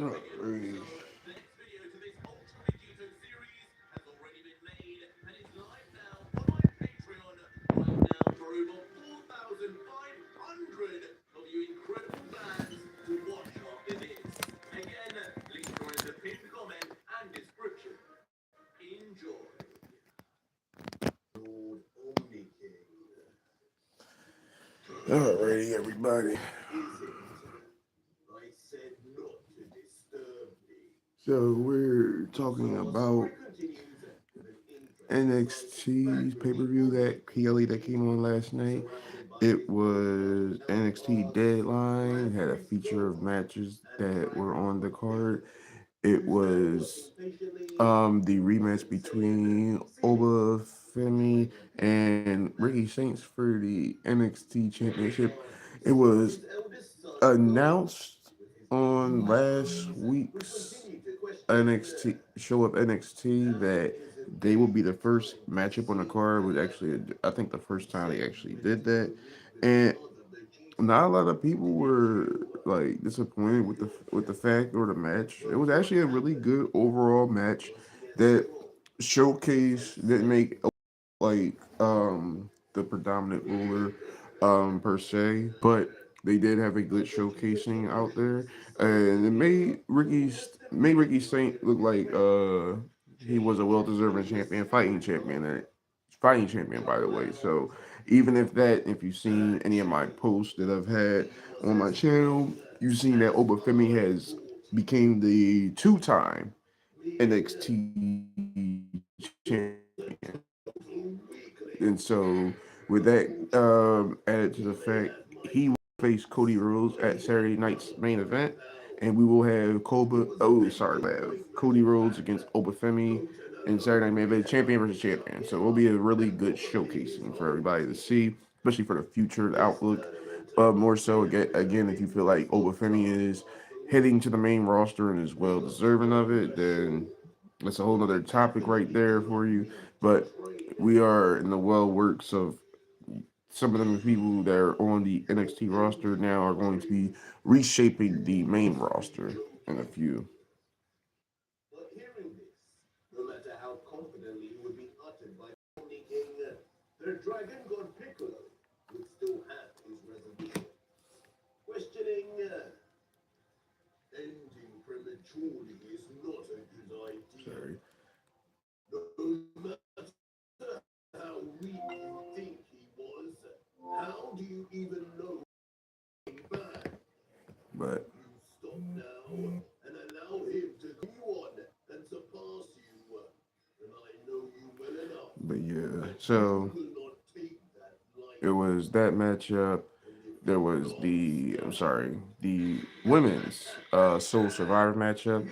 Alrighty. Alrighty, everybody. So we're talking about NXT's pay-per-view that PLE that came on last night. It was NXT Deadline, had a feature of matches that were on the card. It was the rematch between Oba Femi and Ricky Saints for the NXT Championship. It was announced on last week's NXT show of NXT that they will be the first matchup on the card. Was actually, I think, the first time they actually did that, and not a lot of people were like disappointed with the fact or the match. It was actually a really good overall match that showcased didn't make like the predominant ruler per se, but they did have a good showcasing out there, and it made Ricky Saint look like he was a well deserving champion, fighting champion by the way. So even if you've seen any of my posts that I've had on my channel, you've seen that Obafemi has became the two-time NXT champion. And so, with that added to the fact, he will face Cody Rhodes at Saturday night's main event, and we will have Cody Rhodes against Obafemi and Saturday Night Main Event, champion versus champion. So it will be a really good showcasing for everybody to see, especially for the future the outlook. More so again, if you feel like Obafemi is heading to the main roster and is well deserving of it, then that's a whole other topic right there for you. But we are in the well works of some of the people that are on the NXT roster now are going to be reshaping the main roster in a few. Sorry. But yeah, so it was that matchup. There was the women's Soul Survivor matchup.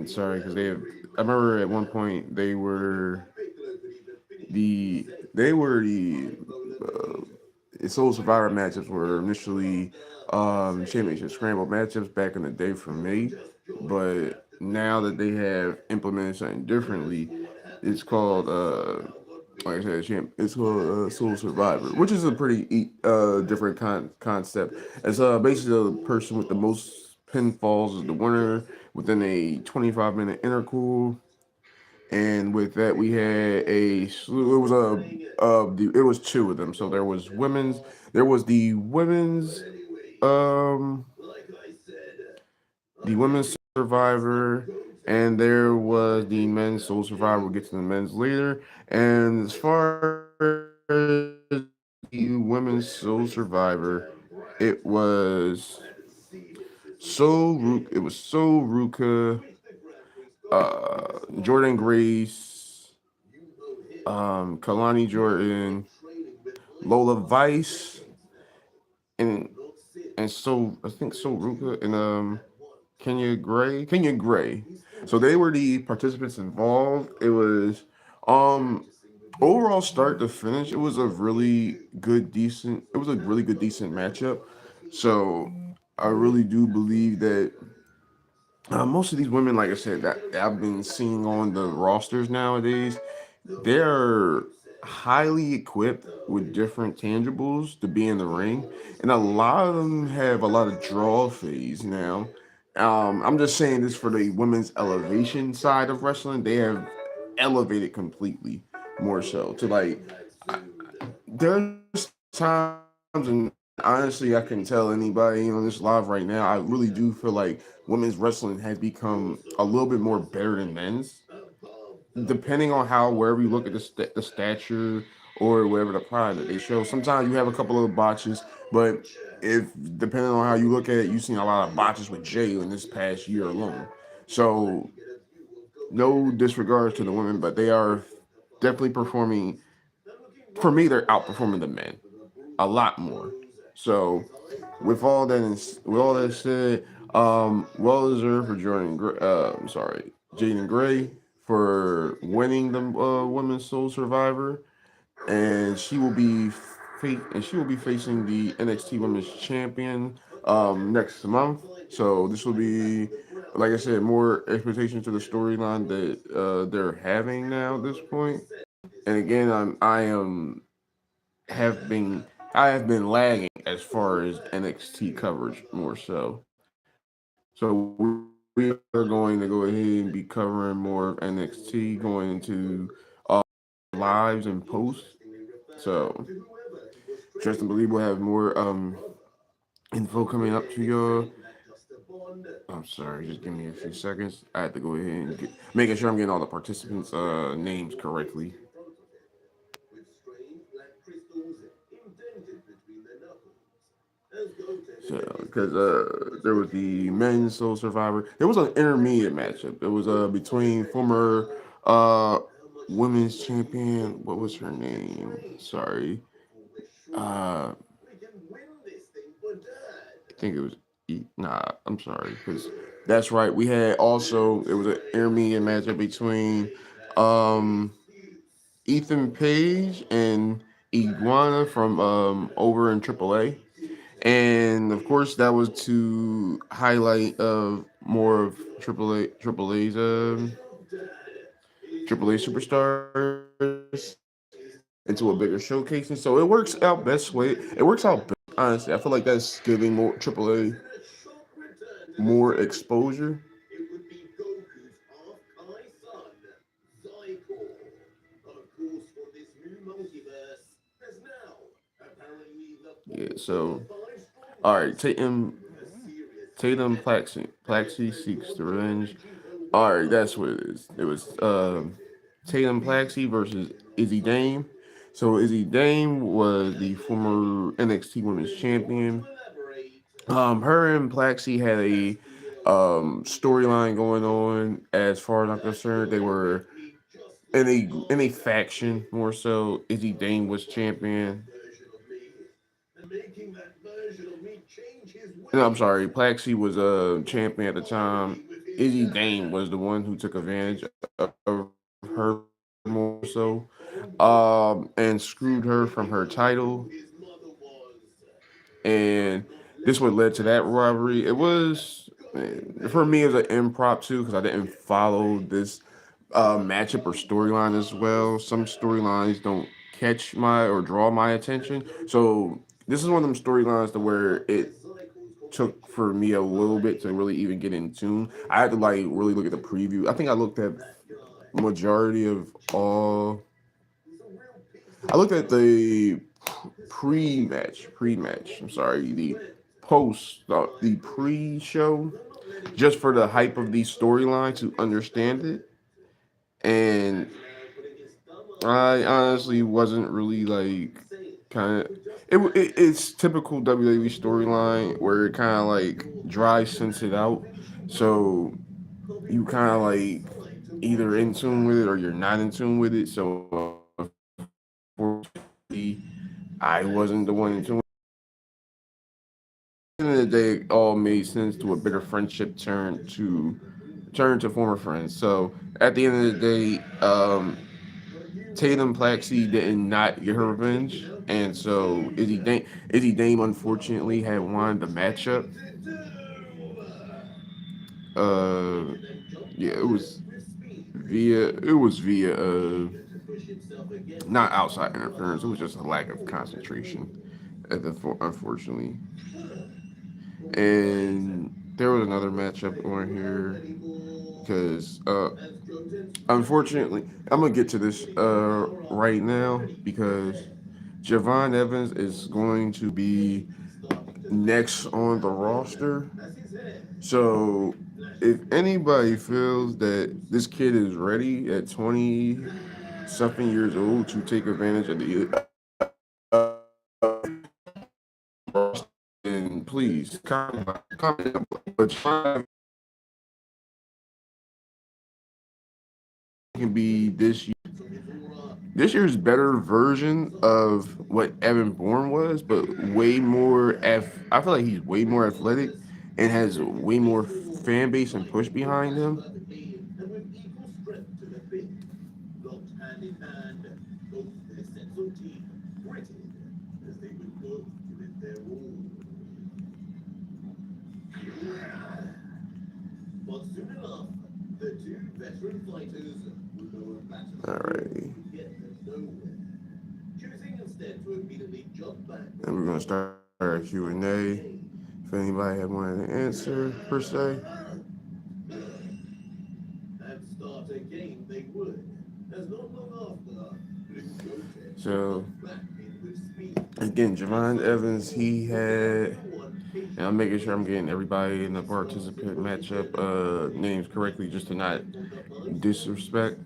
Sorry, because I remember at one point they were the Soul Survivor matchups were initially championship scramble matchups back in the day for me, but now that they have implemented something differently, it's called like I said, it's called Soul Survivor, which is a pretty different concept. It's basically the person with the most pinfalls is the winner within a 25-minute interval. And with that, we had a slew. It was it was two of them. So there was um, the women's survivor, and there was the men's soul survivor. We'll get to the men's later. And as far as the women's soul survivor, it it was So Ruka, Jordan Grace, Kalani Jordan, Lola Vice, and I think So Ruka and Kenya Gray. So they were the participants involved. It was um overall start to finish. It was a really good decent matchup. So I really do believe that most of these women, like I said, that I've been seeing on the rosters nowadays, they're highly equipped with different tangibles to be in the ring, and a lot of them have a lot of draw phase now. I'm just saying this for the women's elevation side of wrestling. They have elevated completely more so to like there's times, and honestly, I can tell anybody on this live right now, I really do feel like women's wrestling has become a little bit more better than men's, depending on how wherever you look at the stature or wherever the product that they show. Sometimes you have a couple of botches, but if depending on how you look at it, you've seen a lot of botches with Jay in this past year alone. So no disregards to the women, but they are definitely performing. For me, they're outperforming the men a lot more. So with all that said, well deserved for Jordan. I'm sorry, Jaden Gray for winning the Women's Soul Survivor, and she will be facing the NXT Women's Champion next month. So this will be, like I said, more expectations to the storyline that they're having now at this point. And again, I am have been I have been lagging as far as NXT coverage more so. So we are going to go ahead and be covering more of NXT going into lives and posts. So trust and believe we'll have more info coming up to your. I'm sorry, just give me a few seconds. I have to go ahead and making sure I'm getting all the participants' names correctly. So, because there was the men's Soul Survivor. There was an intermediate matchup. It was between former uh women's champion. What was her name? Sorry. I think it was. Nah, I'm sorry. Because that's right. We had also it was an intermediate matchup between um Ethan Page and Iguana from over in AAA. And of course, that was to highlight more of AAA superstars into a bigger showcasing. So it works out best way. It works out best. Honestly, I feel like that's giving more AAA more exposure. Yeah. So all right, Tatum Plaxi seeks the revenge. All right, that's what it is. It was Tatum Plaxi versus Izzy Dame. So Izzy Dame was the former NXT Women's Champion. Her and Plaxi had a storyline going on. As far as I'm concerned, they were in a faction more so. Izzy Dame was champion. No, I'm sorry. Plaxi was a champion at the time. Izzy Dane was the one who took advantage of her more so, and screwed her from her title. And this what led to that rivalry. It was for me it was an impromptu because I didn't follow this matchup or storyline as well. Some storylines don't catch my or draw my attention. So this is one of them storylines to where it took for me a little bit to really even get in tune. I had to like really look at the preview. I think I looked at majority of all. I looked at the pre-match. I'm sorry, the pre-show, just for the hype of the storyline to understand it. And I honestly wasn't really like kind of. It's typical WWE storyline where it kind of like dry sense it out. So you kind of like either in tune with it or you're not in tune with it. So unfortunately, I wasn't the one in tune. At the end of the day, it all made sense to a bitter friendship turn to former friends. So at the end of the day, Tatum Plaxi did not get her revenge, and so Izzy Dame unfortunately had won the matchup. Uh, yeah, it was via not outside interference. It was just a lack of concentration, unfortunately. And there was another matchup on here because unfortunately I'm gonna get to this right now because Javon Evans is going to be next on the roster. So if anybody feels that this kid is ready at 20 something years old to take advantage of then please comment. But Javon can be this year's better version of what Evan Bourne was, but way more. I feel like he's way more athletic and has way more fan base and push behind him. Alrighty, and we're gonna start our Q&A. If anybody had wanted to answer per se. So again, Javon Evans, he had, and I'm making sure I'm getting everybody in the participant matchup names correctly, just to not disrespect.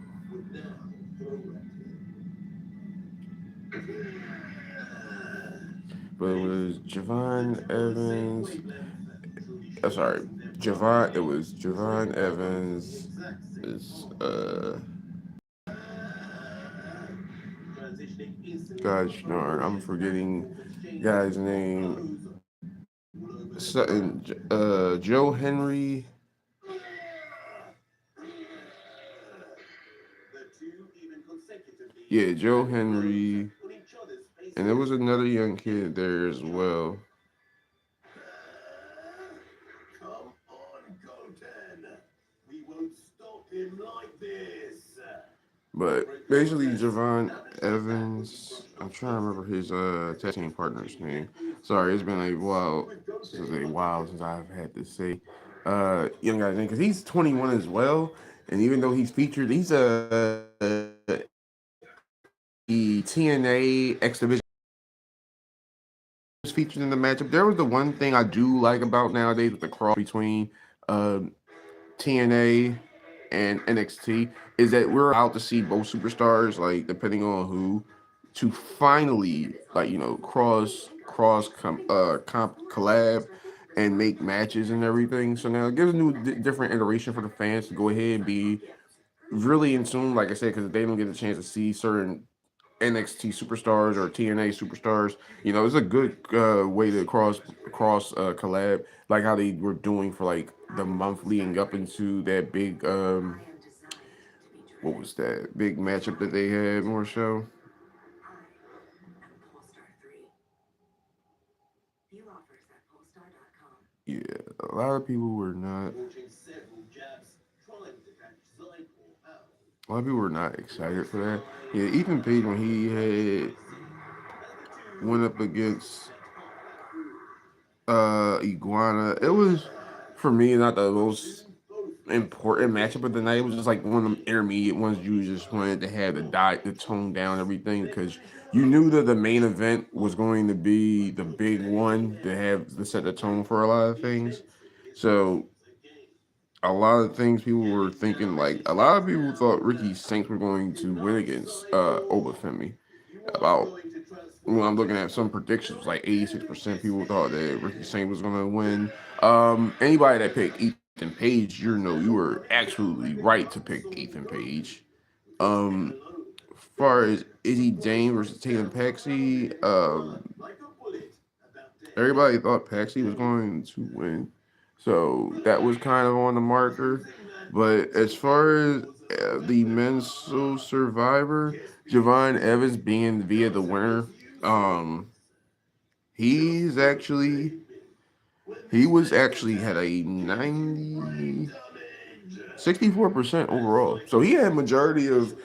But it was Javon Evans. Sorry, Javon. It was Javon Evans. Is gosh darn, I'm forgetting guy's name. Sutton. Joe Henry. Yeah, Joe Henry. And there was another young kid there as well. But basically, Javon Evans. I'm trying to remember his tag team partner's name. Sorry, it's been a while since I've had to say young guy's name because he's 21 as well. And even though he's featured, he's the TNA X Division was featured in the matchup. There was the one thing I do like about nowadays with the cross between uh, TNA and NXT is that we're out to see both superstars, like depending on who, to finally comp collab and make matches and everything. So now it gives a new different iteration for the fans to go ahead and be really in tune, like I said, because they don't get a chance to see certain NXT superstars or TNA superstars. It's a good way to cross collab, like how they were doing for like the month leading up into that big what was that big matchup that they had more so. Yeah, a lot of people were not. A lot of people were not excited for that. Yeah, Ethan Page when he had went up against Iguana, it was for me not the most important matchup of the night. It was just like one of them intermediate ones you just wanted to have the tone down everything because you knew that the main event was going to be the big one to have to set the tone for a lot of things. So a lot of things people were thinking like a lot of people thought Ricky Saints were going to win against Obafemi. About when I'm looking at some predictions, like 86% people thought that Ricky Saints was going to win. Anybody that picked Ethan Page, you were absolutely right to pick Ethan Page. As far as Izzy Dane versus Tatum Paxi, everybody thought Paxi was going to win, so that was kind of on the marker. But as far as the men's Soul Survivor, Javon Evans being via the winner, um, he's actually he was actually had a 64% overall. So he had majority of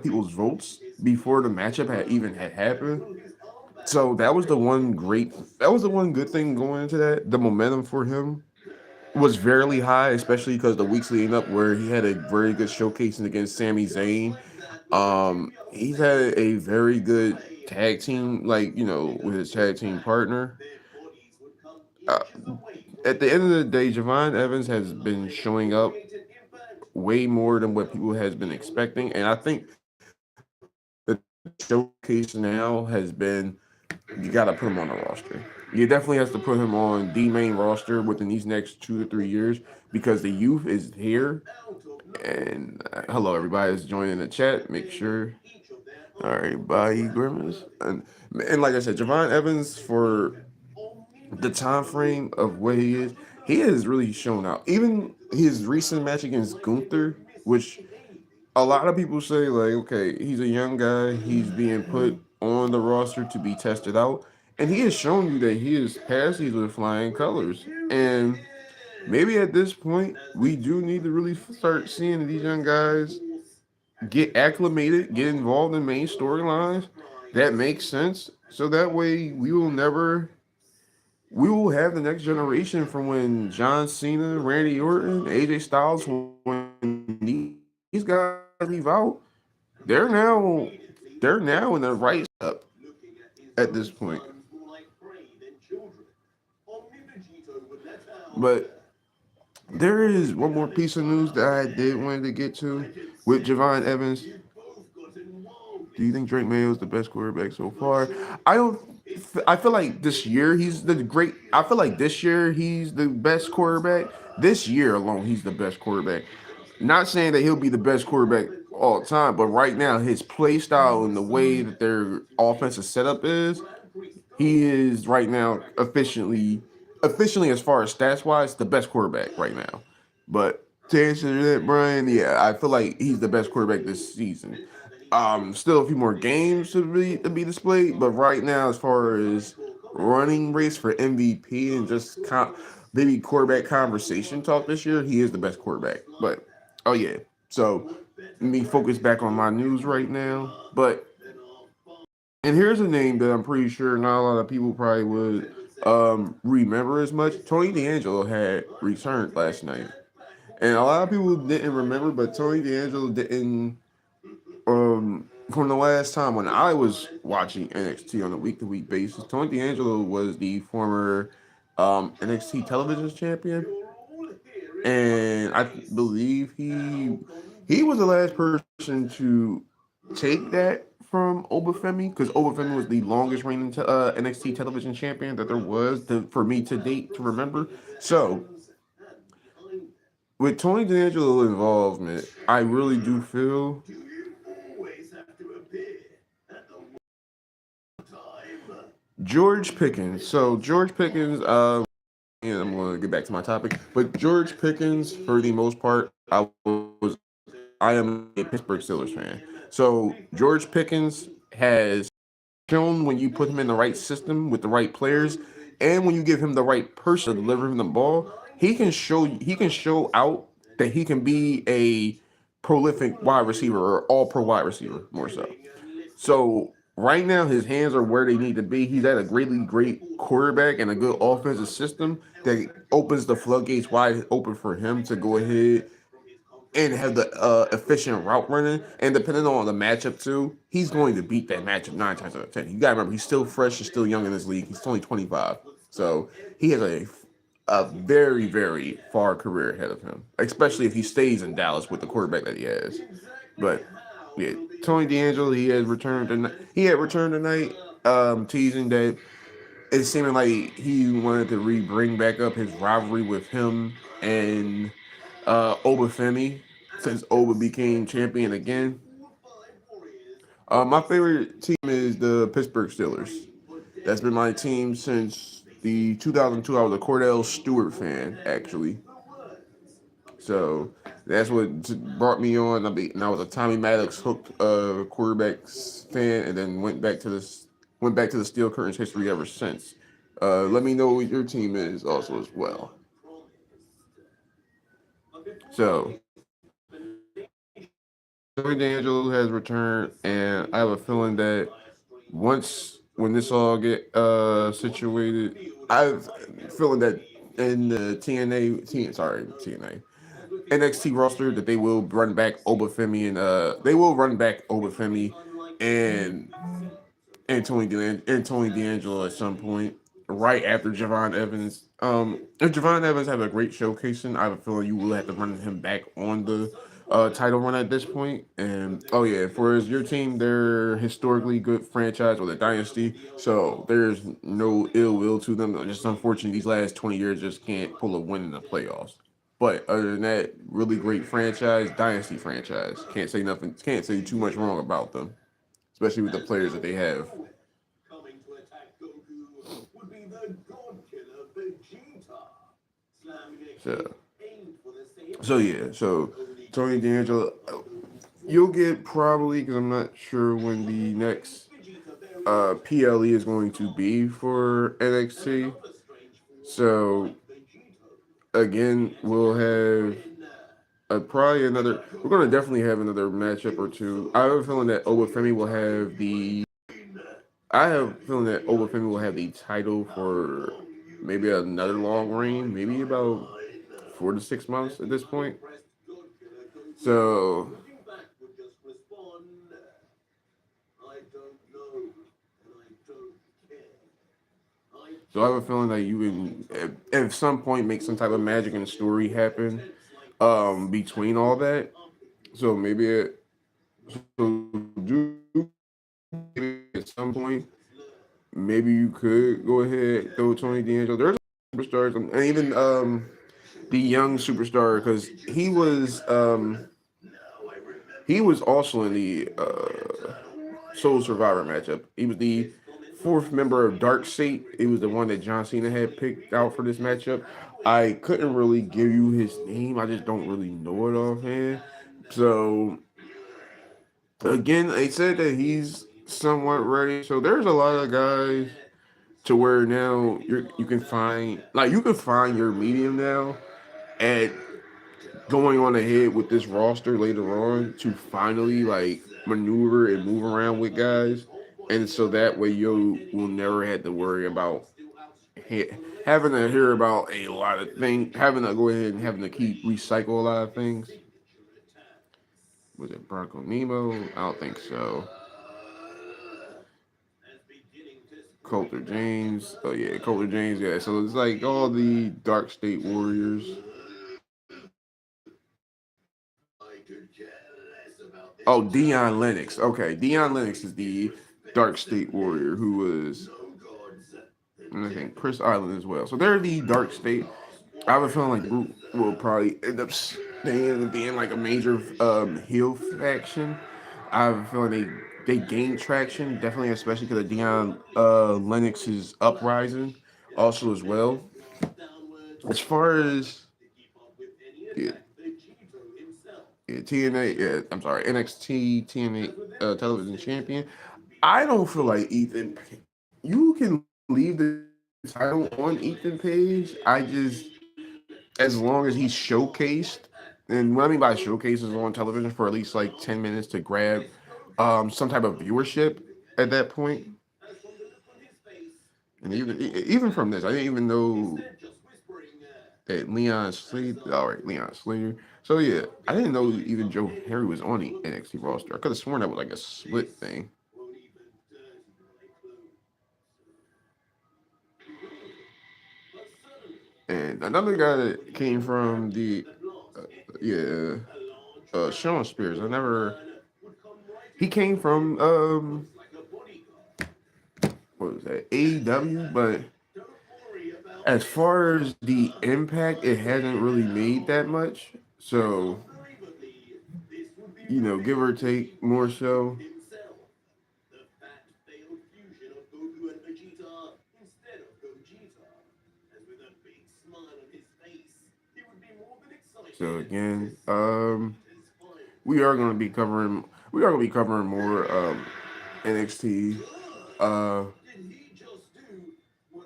people's votes before the matchup had happened. So that was the one good thing going into that. The momentum for him was fairly high, especially because the weeks leading up where he had a very good showcasing against Sami Zayn. He's had a very good tag team, like, with his tag team partner. Uh, at the end of the day, Javon Evans has been showing up way more than what people has been expecting, and I think the showcase now has been you got to put him on the roster. You definitely has to put him on the main roster within these next 2 to 3 years because the youth is here. And hello, everybody that's joining the chat. Make sure. All right, bye, Grimace. And like I said, Javon Evans for the time frame of what he has really shown out. Even his recent match against Gunther, which a lot of people say like, okay, he's a young guy, he's being put on the roster to be tested out, and he has shown you that he is past these with flying colors. And maybe at this point, we do need to really start seeing these young guys get acclimated, get involved in main storylines. That makes sense. So that way, we will have the next generation from when John Cena, Randy Orton, AJ Styles, when these guys leave out, they're now they're now in the right setup at this point. But there is one more piece of news that I did wanted to get to with Javon Evans. Do you think Drake Mayo is the best quarterback so far? I don't. I feel like this year he's the great. I feel like this year he's the best quarterback. This year alone, he's the best quarterback. Not saying that he'll be the best quarterback all the time, but right now his play style and the way that their offensive setup is, he is right now efficiently as far as stats wise, the best quarterback right now. But to answer that, Brian, yeah, I feel like he's the best quarterback this season. Still a few more games to be displayed, but right now, as far as running race for MVP and just maybe quarterback conversation talk this year, he is the best quarterback. But oh yeah, so let me focus back on my news right now. But and here's a name that I'm pretty sure not a lot of people probably would remember as much. Tony D'Angelo had returned last night, and a lot of people didn't remember, but Tony D'Angelo didn't. From the last time when I was watching NXT on a week to week basis, Tony D'Angelo was the former NXT television champion, and I believe he was the last person to take that from Obafemi because Obafemi was the longest reigning NXT television champion that there was for me to date to remember. So with Tony D'Angelo involvement, I really do feel George Pickens. So George Pickens, and I'm going to get back to my topic. But George Pickens, for the most part, I am a Pittsburgh Steelers fan. So George Pickens has shown when you put him in the right system with the right players, and when you give him the right person to deliver him the ball, he can show out that he can be a prolific wide receiver or all pro wide receiver more so. So right now his hands are where they need to be. He's at a great quarterback and a good offensive system that opens the floodgates wide open for him to go ahead and have the efficient route running. And depending on the matchup too, he's going to beat that matchup 9 times out of 10. You gotta remember he's still fresh, he's still young in this league. He's only 25, so he has a very far career ahead of him, especially if he stays in Dallas with the quarterback that he has. But yeah, Tony D'Angelo, he had returned tonight, teasing that it's seeming like he wanted to bring back up his rivalry with him and Obafemi since Oba became champion again. My favorite team is the Pittsburgh Steelers. That's been my team since the 2002. I was a Cordell Stewart fan, actually. So that's what brought me on. And I was a Tommy Maddox hooked quarterbacks fan, and then went back to the Steel Curtains history ever since. Let me know what your team is also as well. So Joey D'Angelo has returned, and I have a feeling that once when this all get situated, I'm feeling that in the TNA NXT roster that they will run back Obafemi and they will run back Obafemi and Tony D'Angelo at some point, right after Javon Evans. If Javon Evans have a great showcasing, I have a feeling you will have to run him back on the title run at this point. And oh yeah, for your team, they're historically good franchise or a dynasty, so there's no ill will to them. Just unfortunately, these last 20 years just can't pull a win in the playoffs. But other than that, really great franchise, dynasty franchise. Can't say nothing. Can't say too much wrong about them, especially with the players that they have. So, so Tony D'Angelo, you'll get probably because I'm not sure when the next PLE is going to be for NXT. So again, we'll have probably another. We're gonna definitely have another matchup or two. I have a feeling that Obafemi will have the. I have a feeling that Obafemi will have the title for maybe another long reign, maybe about 4 to 6 months at this point. So, so I have a feeling that you can, at some point, make some type of magic and story happen, between all that. So maybe maybe at some point, maybe you could go ahead throw Tony D'Angelo. There's superstars and even the young superstar because he was also in the Soul Survivor matchup. He was the fourth member of Dark State. It was the one that John Cena had picked out for this matchup. I couldn't really give you his name. I just don't really know it offhand. So again, they said that he's somewhat ready. So there's a lot of guys to where now you can find your medium now at going on ahead with this roster later on to finally like maneuver and move around with guys, and so that way you will never have to worry about having to hear about a lot of things, having to go ahead and having to keep recycle a lot of things. Was it Bronco Nemo? I don't think so. Coulter James. Oh yeah, Coulter James. Yeah. So it's like all the Dark State Warriors. Oh, Dion Lennox. Okay, Dion Lennox is the Dark State Warrior who was, and I think Chris Island as well. So they're the Dark State. I have a feeling like the group will probably end up staying and being like a major heel faction. I have a feeling they gain traction, definitely, especially because of Dion Lennox's uprising, also as well. As far as yeah, TNA, I'm sorry, NXT TNA television champion. I don't feel like Ethan. You can leave the title on Ethan Page. I just, as long as he's showcased, and what I mean by showcase is on television for at least like 10 minutes to grab some type of viewership at that point. And even from this, I didn't even know that Leon Slater. All right, Leon Slater. So yeah, I didn't know even Joe Harry was on the NXT roster. I could have sworn that was like a split thing. And another guy that came from the yeah, Sean Spears. I never. He came from what was that, AEW, but as far as the impact, it hasn't really made that much. So give or take, more so. So again, we are going to be covering more NXT uh,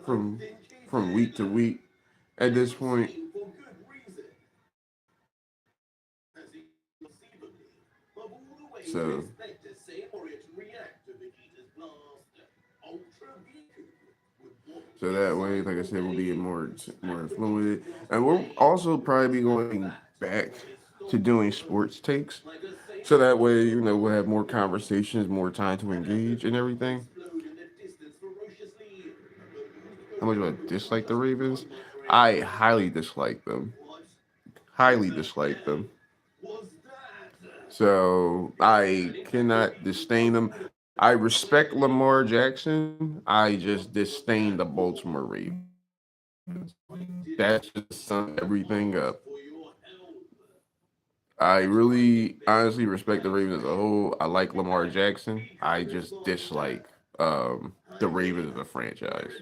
from week to week at this point. So So that way, like I said, we'll be more fluid, and we'll also probably be going back to doing sports takes. So that way, we'll have more conversations, more time to engage, and everything. How much do I dislike the Ravens? I highly dislike them. Highly dislike them. So I cannot disdain them. I respect Lamar Jackson. I just disdain the Baltimore Ravens. That just sums everything up. I really honestly respect the Ravens as a whole. I like Lamar Jackson. I just dislike the Ravens as a franchise.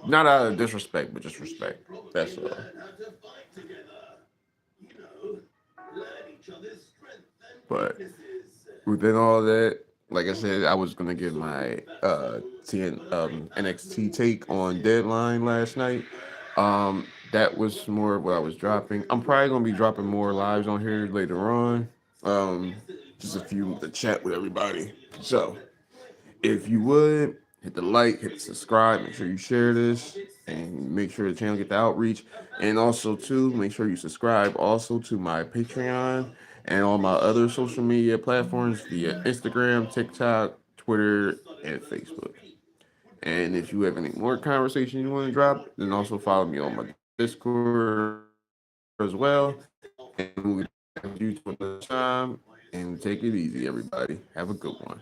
Not out of disrespect, but just respect. That's all. But within all that, like I said, I was gonna give my NXT take on Deadline last night. That was more of what I was dropping. I'm probably gonna be dropping more lives on here later on. Um, just a few to chat with everybody. So if you would hit the like, hit the subscribe, make sure you share this, and make sure the channel get the outreach. And also too, make sure you subscribe also to my Patreon and all my other social media platforms via Instagram, TikTok, Twitter, and Facebook. And if you have any more conversation you want to drop, then also follow me on my Discord as well. And we'll be back with you till another time. And take it easy, everybody. Have a good one.